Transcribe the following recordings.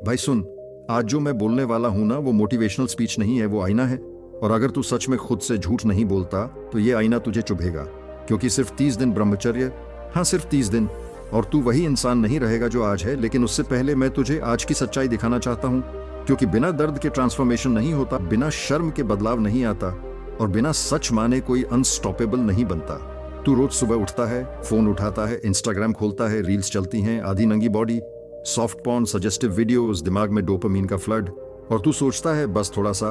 भाई सुन, आज जो मैं बोलने वाला हूं ना वो मोटिवेशनल स्पीच नहीं है, वो आईना है। और अगर तू सच में खुद से झूठ नहीं बोलता तो ये आईना तुझे चुभेगा। क्योंकि सिर्फ 30 दिन ब्रह्मचर्य, हाँ सिर्फ 30 दिन, और तू वही इंसान नहीं रहेगा जो आज है। लेकिन उससे पहले मैं तुझे आज की सच्चाई दिखाना चाहता हूँ। क्योंकि बिना दर्द के ट्रांसफॉर्मेशन नहीं होता, बिना शर्म के बदलाव नहीं आता, और बिना सच माने कोई अनस्टॉपेबल नहीं बनता। तू रोज सुबह उठता है, फोन उठाता है, इंस्टाग्राम खोलता है, रील्स चलती हैं, आधी नंगी body, soft porn, suggestive videos, दिमाग में डोपामीन का फ्लड, और तू सोचता है बस थोड़ा सा,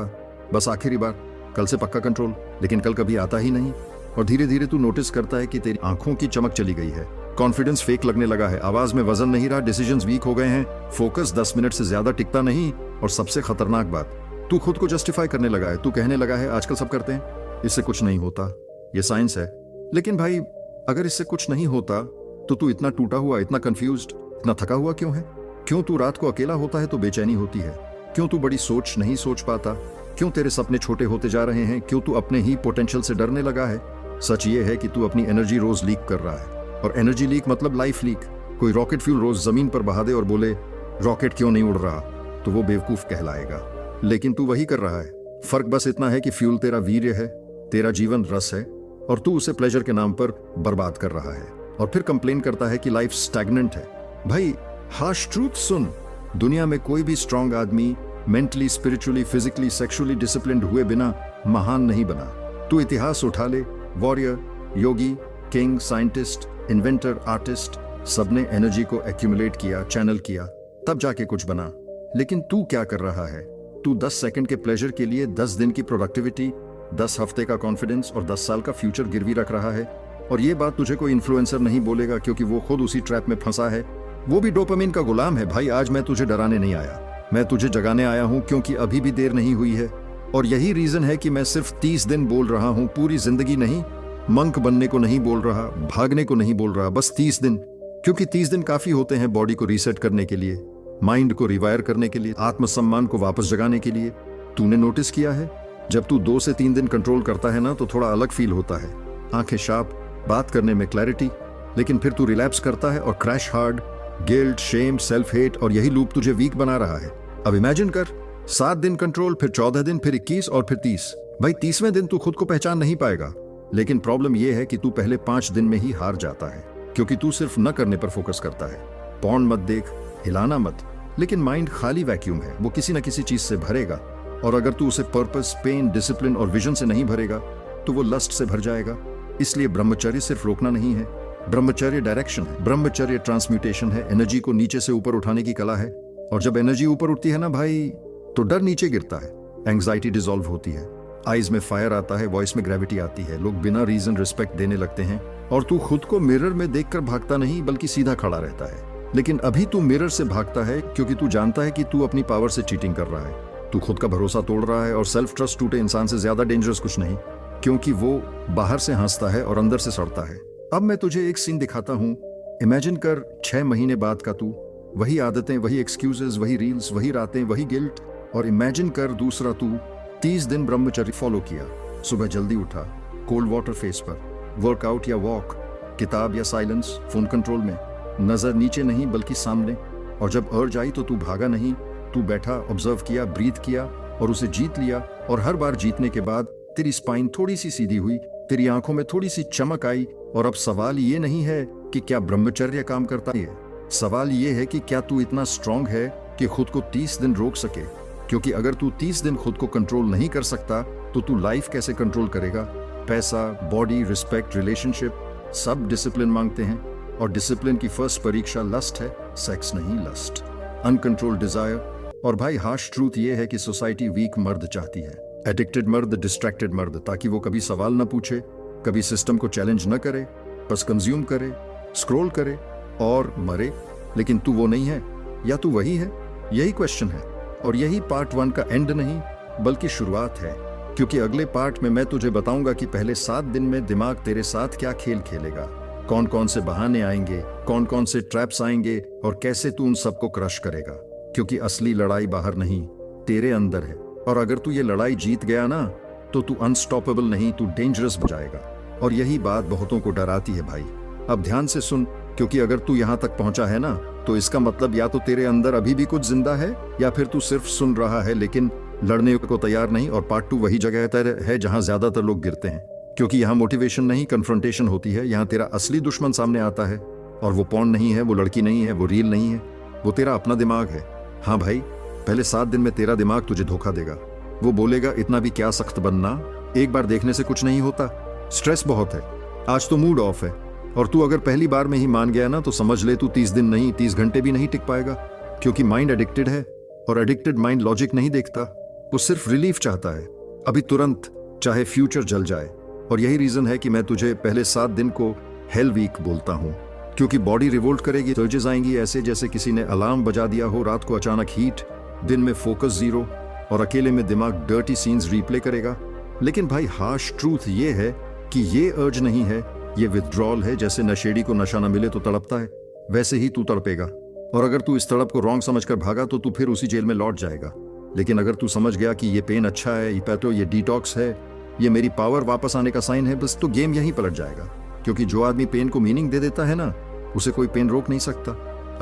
बस आखिरी बार, कल से पक्का कंट्रोल। लेकिन कल कभी आता ही नहीं। और धीरे धीरे तू नोटिस करता है कि तेरी आंखों की चमक चली गई है, कॉन्फिडेंस फेक लगने लगा है, आवाज में वजन नहीं रहा, डिसीजंस वीक हो गए हैं, फोकस 10 मिनट से ज्यादा टिकता नहीं, और सबसे खतरनाक बात, तू खुद को जस्टिफाई करने लगा है। तू कहने लगा है आजकल सब करते हैं, इससे कुछ नहीं होता, ये साइंस है। लेकिन भाई अगर इससे कुछ नहीं होता तो तू इतना टूटा हुआ, इतना कंफ्यूज्ड, इतना थका हुआ क्यों है? क्यों तू रात को अकेला होता है तो बेचैनी होती है? क्यों तू बड़ी सोच नहीं सोच पाता? क्यों तेरे सपने छोटे होते जा रहे हैं? क्यों तू अपने ही पोटेंशियल से डरने लगा है? सच ये है कि तू अपनी एनर्जी रोज लीक कर रहा है। और एनर्जी लीक मतलब लाइफ लीक। कोई रॉकेट फ्यूल रोज जमीन पर बहा दे और बोले रॉकेट क्यों नहीं उड़ रहा, तो वो बेवकूफ कहलाएगा। लेकिन तू वही कर रहा है। फर्क बस इतना है कि फ्यूल तेरा वीर्य है, तेरा जीवन रस है, और तू उसे प्लेजर के नाम पर बर्बाद कर रहा है। और फिर कंप्लेन करता है कि लाइफ स्टैग्नेंट है। भाई हार्श ट्रूथ सुन, दुनिया में कोई भी स्ट्रांग आदमी mentally, spiritually, physically, sexually disciplined हुए बिना महान नहीं बना। तू इतिहास उठा ले, वॉरियर, योगी, किंग, साइंटिस्ट, इन्वेंटर, आर्टिस्ट, सबने एनर्जी को एक्यूमुलेट किया, चैनल किया, तब जाके कुछ बना। लेकिन तू क्या कर रहा है? तू 10 सेकंड के प्लेजर के लिए 10 दिन की प्रोडक्टिविटी, 10 हफ्ते का कॉन्फिडेंस और 10 साल का फ्यूचर गिरवी रख रहा है। और ये बात तुझे कोई इन्फ्लुएंसर नहीं बोलेगा, क्योंकि वो खुद उसी ट्रैप में फंसा है। वो भी डोपामिन का गुलाम है। भाई आज मैं तुझे डराने नहीं आया, मैं तुझे जगाने आया हूं, क्योंकि अभी भी देर नहीं हुई है। और यही रीजन है कि मैं सिर्फ 30 दिन बोल रहा हूं, पूरी जिंदगी नहीं। मंक बनने को नहीं बोल रहा, भागने को नहीं बोल रहा, बस 30 दिन। क्योंकि 30 दिन काफी होते हैं बॉडी को रीसेट करने के लिए, माइंड को रिवायर करने के लिए, आत्मसम्मान को वापस जगाने के लिए। तूने नोटिस किया है, जब तू 2 से 3 दिन कंट्रोल करता है ना तो थोड़ा अलग फील होता है। आंखें शार्प, बात करने में क्लैरिटी। लेकिन फिर तू रिलैप्स करता है और crash hard, guilt, shame, self hate, और यही लूप तुझे वीक बना रहा है। अब इमेजिन कर, 7 दिन कंट्रोल, फिर 14 दिन, फिर 21 और फिर 30। भाई 30वें दिन तू खुद को पहचान नहीं पाएगा। लेकिन प्रॉब्लम यह है कि तू पहले 5 दिन में ही हार जाता है, क्योंकि तू सिर्फ न करने पर फोकस करता है। पॉर्न मत देख, हिलाना मत। लेकिन माइंड खाली वैक्यूम है, वो किसी न किसी चीज से भरेगा। और अगर तू उसे पर्पस, पेन, डिसिप्लिन और विजन से नहीं भरेगा तो वो लस्ट से भर जाएगा। इसलिए ब्रह्मचर्य सिर्फ रोकना नहीं है, ब्रह्मचर्य डायरेक्शन है, ब्रह्मचर्य ट्रांसम्यूटेशन है, एनर्जी को नीचे से ऊपर उठाने की कला है। और जब एनर्जी ऊपर उठती है ना भाई, तो डर नीचे गिरता है, एंग्जाइटी डिसॉल्व होती है, आईज में फायर आता है, वॉइस में ग्रेविटी आती है, लोग बिना रीजन रिस्पेक्ट देने लगते हैं। और तू खुद को मिरर में देखकर भागता नहीं, बल्कि सीधा खड़ा रहता है। लेकिन अभी तू मिरर से भागता है क्योंकि तू जानता है कि तू अपनी पावर से चीटिंग कर रहा है। तू खुद का भरोसा तोड़ रहा है, और सेल्फ ट्रस्ट टूटे इंसान से ज्यादा डेंजरस कुछ नहीं, क्योंकि वो बाहर से हंसता है और अंदर से सड़ता है। अब मैं तुझे एक सीन दिखाता हूँ। इमेजिन कर 6 महीने बाद का तू, वही आदतें, वही एक्सक्यूजेस, वही रील्स, वही रातें, वही गिल्ट। और इमेजिन कर दूसरा तू, 30 दिन ब्रह्मचर्य फॉलो किया, सुबह जल्दी उठा, कोल्ड वाटर फेस पर, वर्कआउट या वॉक, किताब या साइलेंस, फोन कंट्रोल में, नजर नीचे नहीं बल्कि सामने। और जब अर्ज आई तो तू भागा नहीं, तू बैठा, ऑब्जर्व किया, ब्रीथ किया और उसे जीत लिया। और हर बार जीतने के बाद तेरी स्पाइन थोड़ी सी सीधी हुई, तेरी आंखों में थोड़ी सी चमक आई। और अब सवाल ये नहीं है कि क्या ब्रह्मचर्य काम करता है, सवाल ये है कि क्या तू इतना स्ट्रांग है कि खुद को 30 दिन रोक सके। क्योंकि अगर तू 30 दिन खुद को कंट्रोल नहीं कर सकता तो तू लाइफ कैसे कंट्रोल करेगा? पैसा, बॉडी, रिस्पेक्ट, रिलेशनशिप, सब डिसिप्लिन मांगते हैं। और डिसिप्लिन की फर्स्ट परीक्षा लस्ट है, सेक्स नहीं, लस्ट, अनकंट्रोल्ड डिजायर। और भाई हार्श ट्रूथ ये है कि सोसाइटी वीक मर्द चाहती है, एडिक्टेड मर्द, डिस्ट्रैक्टेड मर्द, ताकि वो कभी सवाल न पूछे, कभी सिस्टम को चैलेंज न करे, बस कंज्यूम करे, स्क्रॉल करे और मरे। लेकिन तू वो नहीं है, या तू वही है? यही क्वेश्चन है। और यही पार्ट 1 का एंड नहीं बल्कि शुरुआत है। क्योंकि अगले पार्ट में मैं तुझे बताऊंगा कि पहले 7 दिन में दिमाग तेरे साथ क्या खेल खेलेगा, कौन कौन से बहाने आएंगे, कौन कौन से ट्रैप्स आएंगे, और कैसे तू उन सबको क्रश करेगा। क्योंकि असली लड़ाई बाहर नहीं, तेरे अंदर है। और अगर तू ये लड़ाई जीत गया ना तो तू अनस्टॉपेबल नहीं, तू डेंजरस हो जाएगा। और यही बात बहुतों को डराती है भाई। अब ध्यान से सुन, क्योंकि अगर तू यहां तक पहुंचा है ना तो इसका मतलब या तो तेरे अंदर अभी भी कुछ जिंदा है या फिर तू सिर्फ सुन रहा है लेकिन लड़ने को तैयार नहीं। और पार्ट 2 वही जगह है जहां ज्यादातर लोग गिरते हैं, क्योंकि यहाँ मोटिवेशन नहीं कन्फ्रंटेशन होती है। यहाँ तेरा असली दुश्मन सामने आता है, और वो पॉन नहीं है, वो लड़की नहीं है, वो रील नहीं है, वो तेरा अपना दिमाग है। हाँ भाई, पहले 7 दिन में तेरा दिमाग तुझे धोखा देगा। वो बोलेगा इतना भी क्या सख्त बनना, एक बार देखने से कुछ नहीं होता, स्ट्रेस बहुत है, आज तो मूड ऑफ है। और तू अगर पहली बार में ही मान गया ना तो समझ ले तू 30 दिन नहीं 30 घंटे भी नहीं टिक पाएगा, क्योंकि माइंड एडिक्टेड है, और एडिक्टेड माइंड लॉजिक नहीं देखता, वो सिर्फ रिलीफ चाहता है, अभी तुरंत, चाहे फ्यूचर जल जाए। और यही रीजन है कि मैं तुझे पहले 7 दिन को हेल वीक बोलता हूँ, क्योंकि बॉडी रिवोल्ट करेगी, सर्जेस आएंगी ऐसे जैसे किसी ने अलार्म बजा दिया हो, रात को अचानक हीट, दिन में फोकस जीरो, और अकेले में दिमाग डर्टी सीन्स रिप्ले करेगा। लेकिन भाई हार्श ट्रूथ ये है कि ये अर्ज नहीं है, ये विथड्रॉल है। जैसे नशेड़ी को नशा न मिले तो तड़पता है, वैसे ही तू तड़पेगा। और अगर तू इस तड़प को रॉन्ग समझकर भागा तो तू फिर उसी जेल में लौट जाएगा। लेकिन अगर तू समझ गया कि ये पेन अच्छा है, ये पैटो, ये डिटॉक्स है, ये मेरी पावर वापस आने का साइन है, बस तो गेम यहीं पलट जाएगा। क्योंकि जो आदमी पेन को मीनिंग दे देता है ना, उसे कोई पेन रोक नहीं सकता।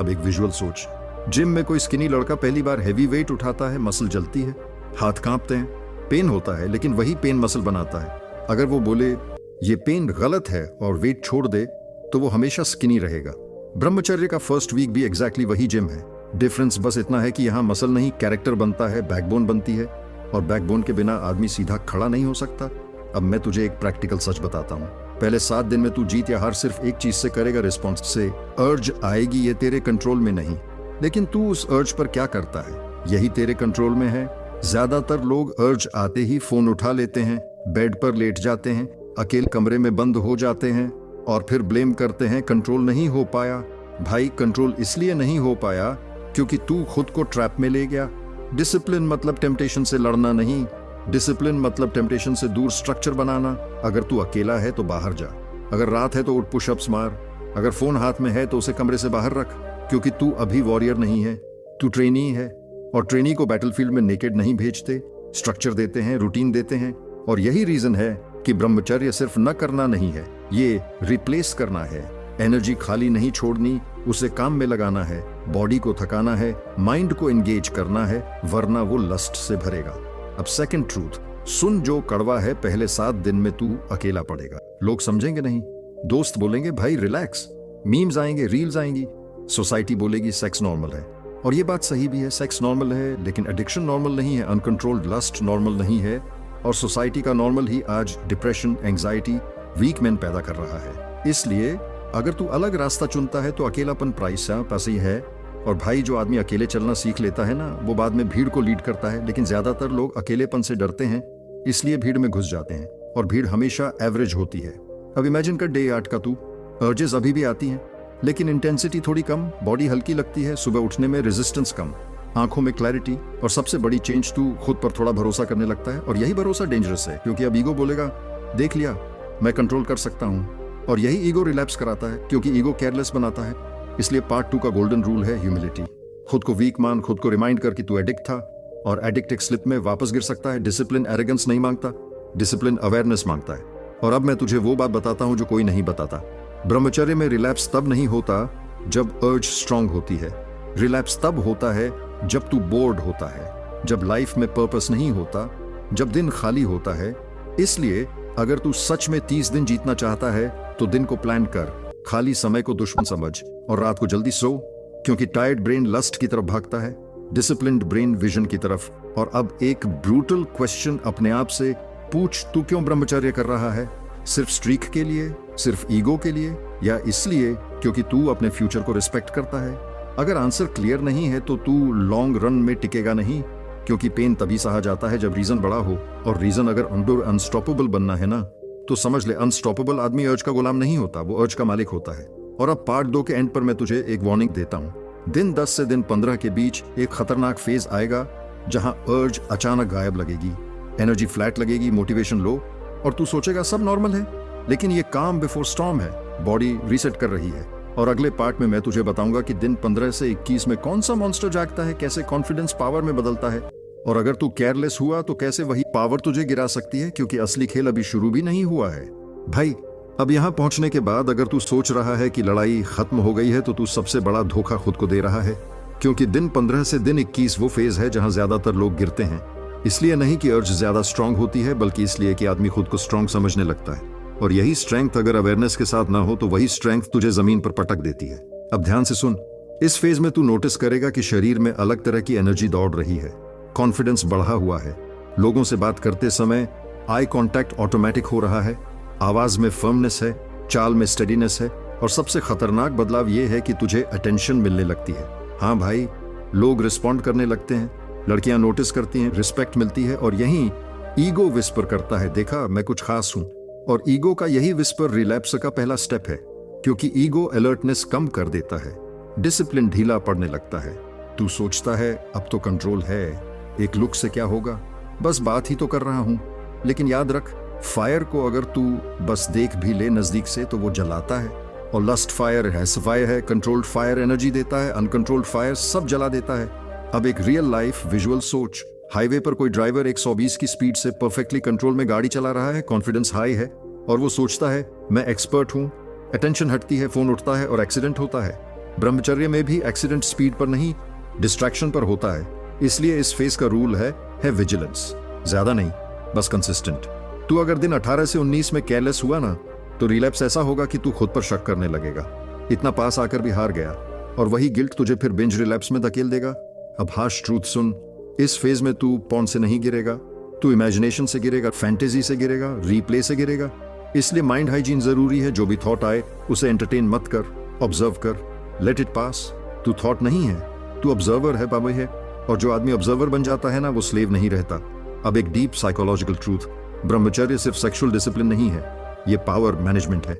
अब एक विजुअल सोच, जिम में कोई स्किनी लड़का पहली बार हैवी वेट उठाता है, मसल जलती है, हाथ कांपते हैं, पेन होता है, लेकिन वही पेन मसल बनाता है। अगर वो बोले ये पेन गलत है और वेट छोड़ दे तो वो हमेशा स्किनी रहेगा। ब्रह्मचर्य का फर्स्ट वीक भी एग्जैक्टली वही जिम है। डिफरेंस बस इतना है कि यहाँ मसल नहीं कैरेक्टर बनता है, बैकबोन बनती है, और बैकबोन के बिना आदमी सीधा खड़ा नहीं हो सकता। अब मैं तुझे एक प्रैक्टिकल सच बताता हूँ। पहले 7 दिन में तू जीत या हार सिर्फ एक चीज से करेगा, रिस्पॉन्स से। अर्ज आएगी, ये तेरे कंट्रोल में नहीं, लेकिन तू उस अर्ज पर क्या करता है यही तेरे कंट्रोल में है। ज्यादातर लोग अर्ज आते ही फोन उठा लेते हैं, बेड पर लेट जाते हैं, अकेले कमरे में बंद हो जाते हैं, और फिर ब्लेम करते हैं कंट्रोल नहीं हो पाया। भाई कंट्रोल इसलिए नहीं हो पाया क्योंकि तू खुद को ट्रैप में ले गया। डिसिप्लिन मतलब टेम्पटेशन से लड़ना नहीं, डिसिप्लिन मतलब टेम्पटेशन से दूर स्ट्रक्चर बनाना। अगर तू अकेला है तो बाहर जा, अगर रात है तो उठ पुशअप्स मार, अगर फोन हाथ में है तो उसे कमरे से बाहर रख, क्योंकि तू अभी वॉरियर नहीं है, तू ट्रेनी है। और ट्रेनी को बैटलफील्ड में नेकेड नहीं भेजते, स्ट्रक्चर देते हैं, रूटीन देते हैं। और यही रीजन है कि ब्रह्मचर्य सिर्फ न करना नहीं है, ये रिप्लेस करना है। एनर्जी खाली नहीं छोड़नी, उसे काम में लगाना है, बॉडी को थकाना है, माइंड को एंगेज करना है, वरना वो लस्ट से भरेगा। अब सेकंड ट्रूथ सुन, जो कड़वा है, पहले 7 दिन में तू अकेला पड़ेगा। लोग समझेंगे नहीं, दोस्त बोलेंगे भाई रिलैक्स, मीम्स आएंगे, रील्स आएंगी, सोसाइटी बोलेगी सेक्स नॉर्मल है। और ये बात सही भी है, सेक्स नॉर्मल है, लेकिन एडिक्शन नॉर्मल नहीं है, अनकंट्रोल्ड लस्ट नॉर्मल नहीं है। और सोसाइटी का नॉर्मल ही आज डिप्रेशन, एंजाइटी, वीक मैन पैदा कर रहा है। इसलिए अगर तू अलग रास्ता चुनता है तो अकेलापन पास ही है। और भाई जो आदमी अकेले चलना सीख लेता है ना, वो बाद में भीड़ को लीड करता है। लेकिन ज्यादातर लोग अकेलेपन से डरते हैं, इसलिए भीड़ में घुस जाते हैं, और भीड़ हमेशा एवरेज होती है। अब इमेजिन कर डे 8 का तू, अर्जेस अभी भी आती हैं, लेकिन इंटेंसिटी थोड़ी कम, बॉडी हल्की लगती है, सुबह उठने में रेजिस्टेंस कम, आंखों में क्लैरिटी, और सबसे बड़ी चेंज तू खुद पर थोड़ा भरोसा करने लगता है। और यही भरोसा डेंजरस है, क्योंकि अब ईगो बोलेगा देख लिया मैं कंट्रोल कर सकता हूँ, और यही ईगो रिलैप्स कराता है, क्योंकि ईगो केयरलेस बनाता है। इसलिए पार्ट 2 का गोल्डन रूल है ह्यूमिलिटी। खुद को वीक मान, खुद को रिमाइंड कर कि तू एडिक्ट था, और एडिक्ट एक स्लिप में वापस गिर सकता है। डिसिप्लिन एरोगेंस नहीं मांगता, डिसिप्लिन अवेयरनेस मांगता है। और अब मैं तुझे वो बात बताता हूँ जो कोई नहीं बताता। ब्रह्मचर्य में रिलैप्स तब नहीं होता जब अर्ज स्ट्रांग होती है, रिलैप्स तब होता है जब तू बोर्ड होता है, जब लाइफ में पर्पस नहीं होता, जब दिन खाली होता है। इसलिए अगर तू सच में 30 दिन जीतना चाहता है तो दिन को प्लान कर, खाली समय को दुश्मन समझ, और रात को जल्दी सो, क्योंकि टायर्ड ब्रेन लस्ट की तरफ भागता है, डिसिप्लिन्ड ब्रेन विजन की तरफ। और अब एक ब्रूटल क्वेश्चन अपने आप से पूछ, तू क्यों ब्रह्मचर्य कर रहा है? सिर्फ स्ट्रीक के लिए, सिर्फ ईगो के लिए, या इसलिए क्योंकि तू अपने फ्यूचर को रिस्पेक्ट करता है? अगर आंसर क्लियर नहीं है तो तू लॉन्ग रन में टिकेगा नहीं, क्योंकि पेन तभी सहा जाता है जब रीजन बड़ा हो। और रीजन अगर अनस्टॉपेबल बनना है ना, तो समझ ले अनस्टॉपेबल आदमी अर्ज का गुलाम नहीं होता, वो अर्ज का मालिक होता है। और अब पार्ट 2 के एंड पर मैं तुझे एक वार्निंग देता हूँ। दिन 10 से दिन 15 के बीच एक खतरनाक फेज आएगा जहां अर्ज अचानक गायब लगेगी, एनर्जी फ्लैट लगेगी, मोटिवेशन लो, और तू सोचेगा सब नॉर्मल है। लेकिन ये काम बिफोर स्टॉर्म है, बॉडी रीसेट कर रही है। और अगले पार्ट में मैं तुझे बताऊंगा कि दिन 15 से 21 में कौन सा मॉन्स्टर जागता है, कैसे कॉन्फिडेंस पावर में बदलता है, और अगर तू केयरलेस हुआ तो कैसे वही पावर तुझे गिरा सकती है, क्योंकि असली खेल अभी शुरू भी नहीं हुआ है। भाई अब यहाँ पहुंचने के बाद अगर तू सोच रहा है कि लड़ाई खत्म हो गई है तो तू सबसे बड़ा धोखा खुद को दे रहा है, क्योंकि दिन 15 से दिन 21 वो फेज है जहां ज्यादातर लोग गिरते हैं। इसलिए नहीं कि अर्ज ज्यादा स्ट्रांग होती है, बल्कि इसलिए कि आदमी खुद को स्ट्रांग समझने लगता है, और यही स्ट्रेंथ अगर अवेयरनेस के साथ ना हो तो वही स्ट्रेंथ तुझे जमीन पर पटक देती है। अब ध्यान से सुन, इस फेज में तू नोटिस करेगा कि शरीर में अलग तरह की एनर्जी दौड़ रही है, कॉन्फिडेंस बढ़ा हुआ है, लोगों से बात करते समय आई कांटेक्ट ऑटोमेटिक हो रहा है, आवाज में फर्मनेस है, चाल में स्टेडीनेस है, और सबसे खतरनाक बदलाव यह है कि तुझे अटेंशन मिलने लगती है। हाँ भाई, लोग रिस्पॉन्ड करने लगते हैं, लड़कियां नोटिस करती हैं, रिस्पेक्ट मिलती है, और यहीं ईगो विस्पर करता है, देखा मैं कुछ खास हूं। और ईगो का यही विस्पर रिलैप्स का पहला स्टेप है, क्योंकि ईगो अलर्टनेस कम कर देता है, डिसिप्लिन ढीला पड़ने लगता है। तू सोचता है अब तो कंट्रोल है, एक लुक से क्या होगा, बस बात ही तो कर रहा हूं। लेकिन याद रख, फायर को अगर तू बस देख भी ले नजदीक से तो वो जलाता है, और लस्ट फायर हैसफायर है, कंट्रोल्ड फायर एनर्जी देता है, अनकंट्रोल्ड फायर सब जला देता है। अब एक रियल लाइफ विजुअल सोच, हाईवे पर कोई ड्राइवर 120 की स्पीड से परफेक्टली कंट्रोल में गाड़ी चला रहा है, कॉन्फिडेंस हाई है, और वो सोचता है मैं एक्सपर्ट हूं, अटेंशन हटती है, फोन उठता है और एक्सीडेंट होता है। ब्रह्मचर्य में भी एक्सीडेंट स्पीड पर नहीं, डिस्ट्रैक्शन पर होता है। इसलिए इस फेज का रूल है विजिलेंस, ज्यादा नहीं, बस कंसिस्टेंट। तू अगर दिन 18 से 19 में केयरलेस हुआ ना, तो रिलैप्स ऐसा होगा कि तू खुद पर शक करने लगेगा, इतना पास आकर भी हार गया, और वही गिल्ट तुझे फिर बिंज रिलैप्स में धकेल देगा। अब हार्श ट्रूथ सुन, इस फेज में तू पॉर्न से नहीं गिरेगा, तू इमेजिनेशन से गिरेगा, फैंटेसी से गिरेगा, रीप्ले से गिरेगा। इसलिए माइंड हाइजीन जरूरी है, जो भी थॉट आए उसे एंटरटेन मत कर, ऑब्जर्व कर, लेट इट पास। तू थॉट नहीं है, तू ऑब्जर्वर है बाबा है, और जो आदमी ऑब्जर्वर बन जाता है ना, वो स्लेव नहीं रहता। अब एक डीप साइकोलॉजिकल ट्रूथ, ब्रह्मचर्य सिर्फ सेक्सुअल डिसिप्लिन नहीं है, ये पावर मैनेजमेंट है।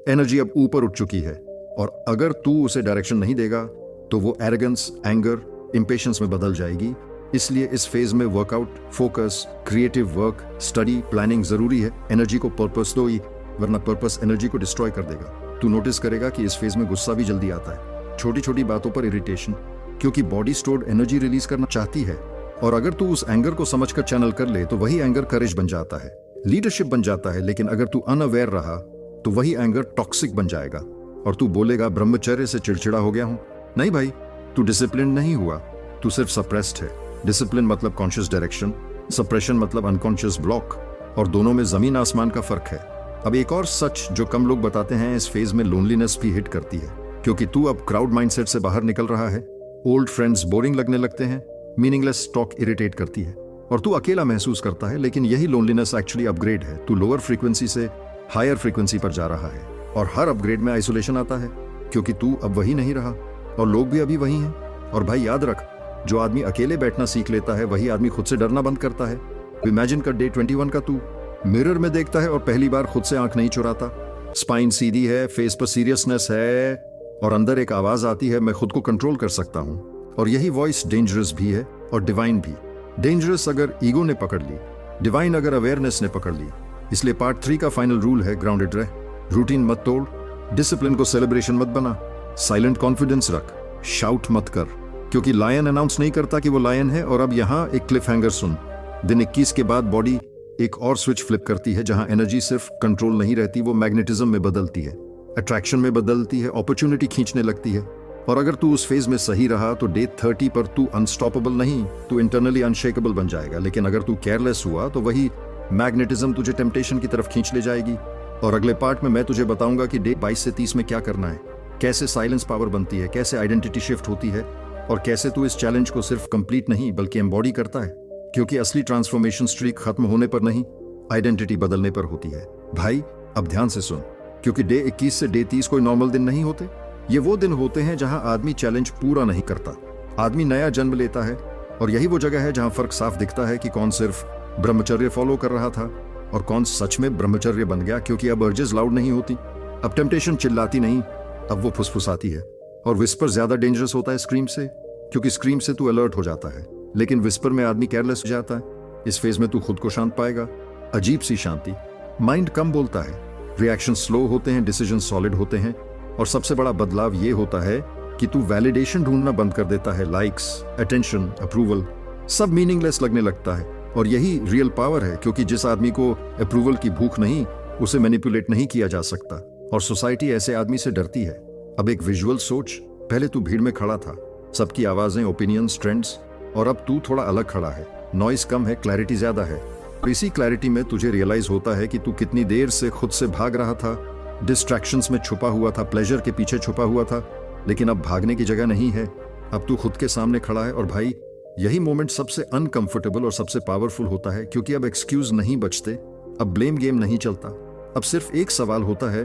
एनर्जी अब ऊपर उठ चुकी है, और अगर तू उसे डायरेक्शन नहीं देगा तो वो एरोगेंस, एंगर, इंपेशंस में बदल जाएगी। इसलिए इस फेज में workout, focus, creative work, study, planning जरूरी है। एनर्जी को पर्पस दो ही, वरना पर्पस एनर्जी को डिस्ट्रॉय कर देगा। तू नोटिस करेगा कि इस फेज में गुस्सा भी जल्दी आता है, छोटी छोटी बातों पर इरिटेशन, क्योंकि बॉडी स्टोर्ड एनर्जी रिलीज करना चाहती है। और अगर तू उस एंगर को समझकर चैनल कर ले तो वही एंगर करेज बन जाता है, लीडरशिप बन जाता है। लेकिन अगर तू अनअवेयर रहा तो वही एंगर टॉक्सिक बन जाएगा, और तू बोलेगा ब्रह्मचर्य से चिड़चिड़ा हो गया हूं। नहीं भाई, तू डिसिप्लिन नहीं हुआ, तू सिर्फ सप्रेस्ड है। डिसिप्लिन मतलब कॉन्शियस डायरेक्शन, सप्रेशन मतलब अनकॉन्शियस ब्लॉक, और दोनों में जमीन आसमान का फर्क है। अब एक और सच जो कम लोग बताते हैं, इस फेज में लोनलीनेस भी हिट करती है, क्योंकि तू अब क्राउड माइंडसेट से बाहर निकल रहा है। ओल्ड फ्रेंड्स बोरिंग लगने लगते हैं, मीनिंगलेस टॉक इरिटेट करती है, और तू अकेला महसूस करता है। लेकिन यही लोनलीनेस एक्चुअली अपग्रेड है। तू लोअर फ्रीक्वेंसी से हायर फ्रीक्वेंसी पर जा रहा है, और हर अपग्रेड में आइसोलेशन आता है, क्योंकि तू अब वही नहीं रहा, और लोग भी अभी वही हैं। और भाई याद रख, जो आदमी अकेले बैठना सीख लेता है वही आदमी खुद से डरना बंद करता है। इमेजिन कर, डे 21 का तू मिरर में देखता है और पहली बार खुद से आंख नहीं चुराता, स्पाइन सीधी है, फेस पर सीरियसनेस है, और अंदर एक आवाज आती है, मैं खुद को कंट्रोल कर सकता हूं। और यही वॉइस डेंजरस भी है और डिवाइन भी। डेंजरस अगर ईगो ने पकड़ ली, डिवाइन अगर अवेयरनेस ने पकड़ ली। इसलिए पार्ट 3 का फाइनल रूल है, ग्राउंडेड रह, रूटीन मत तोड़, डिसिप्लिन को सेलिब्रेशन मत बना, साइलेंट कॉन्फिडेंस रख, शाउट मत कर, क्योंकि लायन अनाउंस नहीं करता कि वो लायन है। और अब यहाँ एक क्लिफ हैंगर सुन, दिन 21 के बाद बॉडी एक और स्विच फ्लिप करती है, जहां एनर्जी सिर्फ कंट्रोल नहीं रहती, वो मैग्नेटिज्म में बदलती है, अट्रैक्शन में बदलती है, अपॉर्चुनिटी खींचने लगती है। और अगर तू उस फेज में सही रहा तो डे 30 पर तू अनस्टॉपेबल नहीं, तू इंटरनली अनशेकेबल बन जाएगा। लेकिन अगर तू केयरलेस हुआ तो वही मैग्नेटिज्म तुझे टेम्पटेशन की तरफ खींच ले जाएगी। और अगले पार्ट में मैं तुझे बताऊंगा कि डे 22 से 30 में क्या करना है, कैसे साइलेंस पावर बनती है, कैसे आइडेंटिटी शिफ्ट होती है, और कैसे तू इस चैलेंज को सिर्फ कंप्लीट नहीं बल्कि एम्बॉडी करता है। क्योंकि असली ट्रांसफॉर्मेशन स्ट्रीक खत्म होने पर नहीं, आइडेंटिटी बदलने पर होती है। भाई अब ध्यान से सुन, क्योंकि डे 21 से डे 30 कोई नॉर्मल दिन नहीं होते। ये वो दिन होते हैं जहां आदमी चैलेंज पूरा नहीं करता, आदमी नया जन्म लेता है। और यही वो जगह है जहां फर्क साफ दिखता है कि कौन सिर्फ ब्रह्मचर्य फॉलो कर रहा था और कौन सच में ब्रह्मचर्य बन गया। क्योंकि अब अर्जेस लाउड नहीं होती, अब टेम्पटेशन चिल्लाती नहीं, अब वो फुसफुसाती है। और विस्पर ज्यादा डेंजरस होता है स्क्रीम से, क्योंकि स्क्रीम से तू अलर्ट हो जाता है, लेकिन विस्पर में आदमी केयरलेस हो जाता है। इस फेज में तू खुद को शांत पाएगा, अजीब सी शांति। माइंड कम बोलता है, रिएक्शन स्लो होते हैं, डिसीजन सॉलिड होते हैं। और सबसे बड़ा बदलाव ये होता है कि तू वैलिडेशन ढूंढना बंद कर देता है। लाइक्स, अटेंशन, अप्रूवल सब मीनिंगलेस लगने लगता है। और यही रियल पावर है, क्योंकि जिस आदमी को अप्रूवल की भूख नहीं, उसे मैनिपुलेट नहीं किया जा सकता और सोसाइटी ऐसे आदमी से डरती है। अब एक विजुअल सोच, पहले तू भीड़ में खड़ा था, सबकी आवाजें, ओपिनियंस, ट्रेंड्स, और अब तू थोड़ा अलग खड़ा है। नॉइस कम है, क्लैरिटी ज्यादा है। और इसी क्लैरिटी में तुझे रियलाइज होता है कि तू कितनी देर से खुद से भाग रहा था, डिस्ट्रैक्शंस में छुपा हुआ था, प्लेजर के पीछे छुपा हुआ था। लेकिन अब भागने की जगह नहीं है, अब तू खुद के सामने खड़ा है। और भाई, यही मोमेंट सबसे अनकंफर्टेबल और सबसे पावरफुल होता है, क्योंकि अब एक्सक्यूज नहीं बचते, अब ब्लेम गेम नहीं चलता। अब सिर्फ एक सवाल होता है,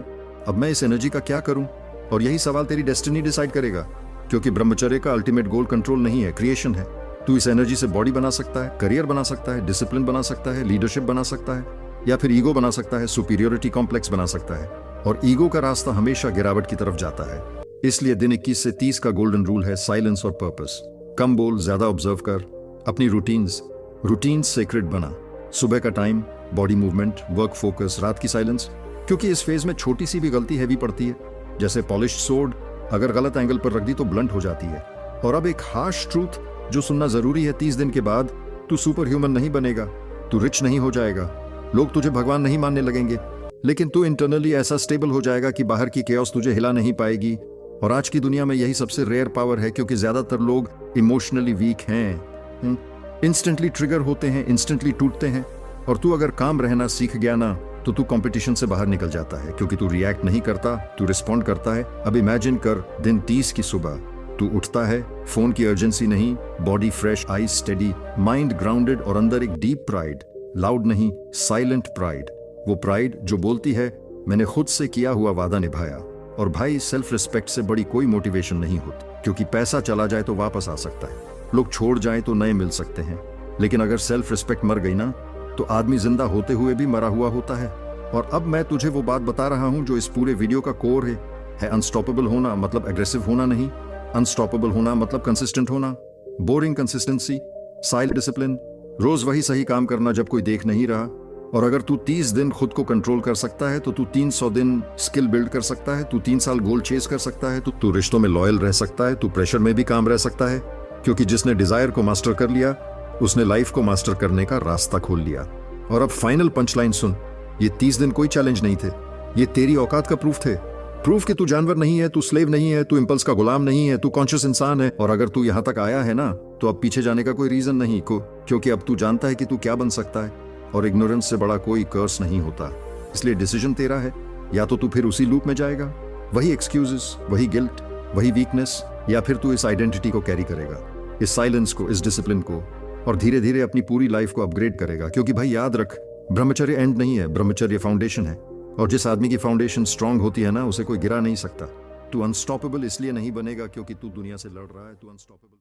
अब मैं इस एनर्जी का क्या करूं? और यही सवाल तेरी डेस्टिनी डिसाइड करेगा, क्योंकि ब्रह्मचर्य का अल्टीमेट गोल कंट्रोल नहीं है, क्रिएशन है। तू इस एनर्जी से बॉडी बना सकता है, करियर बना सकता है, डिसिप्लिन बना सकता है, लीडरशिप बना सकता है, या फिर ईगो बना सकता है, सुपीरियोरिटी कॉम्प्लेक्स बना सकता है। और ईगो का रास्ता हमेशा गिरावट की तरफ जाता है। इसलिए दिन 21 से 30 का गोल्डन रूल है साइलेंस और पर्पस। कम बोल, ज्यादा ऑब्जर्व कर, अपनी रूटीन्स सेक्रेट बना। सुबह का time, body movement, work focus, रात की साइलेंस, क्योंकि इस फेज में छोटी सी भी गलती हैवी पड़ती है। जैसे पॉलिश्ड सोर्ड, अगर गलत एंगल पर रख दी तो ब्लंट हो जाती है। और अब एक हार्श ट्रूथ जो सुनना जरूरी है, 30 दिन के बाद तू सुपर ह्यूमन नहीं बनेगा, तू रिच नहीं हो जाएगा, लोग तुझे भगवान नहीं मानने लगेंगे, लेकिन तू इंटरनली ऐसा स्टेबल हो जाएगा कि बाहर की केओस तुझे हिला नहीं पाएगी। और आज की दुनिया में यही सबसे रेयर पावर है, क्योंकि ज्यादातर लोग इमोशनली वीक हैं, इंस्टेंटली ट्रिगर होते हैं, इंस्टेंटली टूटते हैं। और तू अगर काम रहना सीख गया ना, तो तू कंपटीशन से बाहर निकल जाता है, क्योंकि तू रिएक्ट नहीं करता, तू रिस्पॉन्ड करता है। अब इमेजिन कर, दिन 30 की सुबह तू उठता है, फोन की अर्जेंसी नहीं, body fresh, eyes steady, mind grounded, और अंदर एक डीप प्राइड, लाउड नहीं, साइलेंट प्राइड। वो प्राइड जो बोलती है, मैंने खुद से किया हुआ वादा निभाया। और भाई, सेल्फ रिस्पेक्ट से बड़ी कोई मोटिवेशन नहीं होती, क्योंकि पैसा चला जाए तो वापस आ सकता है, लोग छोड़ जाए तो नए मिल सकते हैं, लेकिन अगर सेल्फ रिस्पेक्ट मर गई ना, तो आदमी जिंदा होते हुए भी मरा हुआ होता है। और अब मैं तुझे वो बात बता रहा हूं जो इस पूरे वीडियो का कोर है अनस्टॉपेबल होना मतलब एग्रेसिव होना नहीं, अनस्टॉपेबल होना मतलब कंसिस्टेंट होना, बोरिंग कंसिस्टेंसी, साइलेंट डिसिप्लिन, रोज वही सही काम करना जब कोई देख नहीं रहा। और अगर तू 30 दिन खुद को कंट्रोल कर सकता है, तो तू 300 दिन स्किल बिल्ड कर सकता है, तू 3 साल गोल चेस कर सकता है, तो तू रिश्तों में लॉयल रह सकता है, तू प्रेशर में भी काम रह सकता है, क्योंकि जिसने डिजायर को मास्टर कर लिया, उसने लाइफ को मास्टर करने का रास्ता खोल लिया। और अब फाइनल पंचलाइन सुन, ये 30 दिन कोई चैलेंज नहीं थे, ये तेरी औकात का प्रूफ थे। प्रूफ कि तू जानवर नहीं है, तू स्लेव नहीं है, तू इंपल्स का गुलाम नहीं है, तू कॉन्शियस इंसान है। और अगर तू यहां तक आया है ना, तो अब पीछे जाने का कोई रीजन नहीं, क्योंकि अब तू जानता है कि तू क्या बन सकता है, और इग्नोरेंस से बड़ा कोई कर्स नहीं होता। इसलिए डिसीजन तेरा है, या तो तू फिर उसी लूप में जाएगा, वही एक्सक्यूजेस, वही गिल्ट, वही वीकनेस, या फिर तू इस आइडेंटिटी को कैरी करेगा, इस साइलेंस को, इस डिसिप्लिन को, और धीरे धीरे अपनी पूरी लाइफ को अपग्रेड करेगा। क्योंकि भाई याद रख, ब्रह्मचर्य एंड नहीं है, ब्रह्मचर्य फाउंडेशन है। और जिस आदमी की फाउंडेशन स्ट्रांग होती है ना, उसे कोई गिरा नहीं सकता। तू अनस्टॉपेबल इसलिए नहीं बनेगा क्योंकि तू दुनिया से लड़ रहा है, तू अनस्टॉपेबल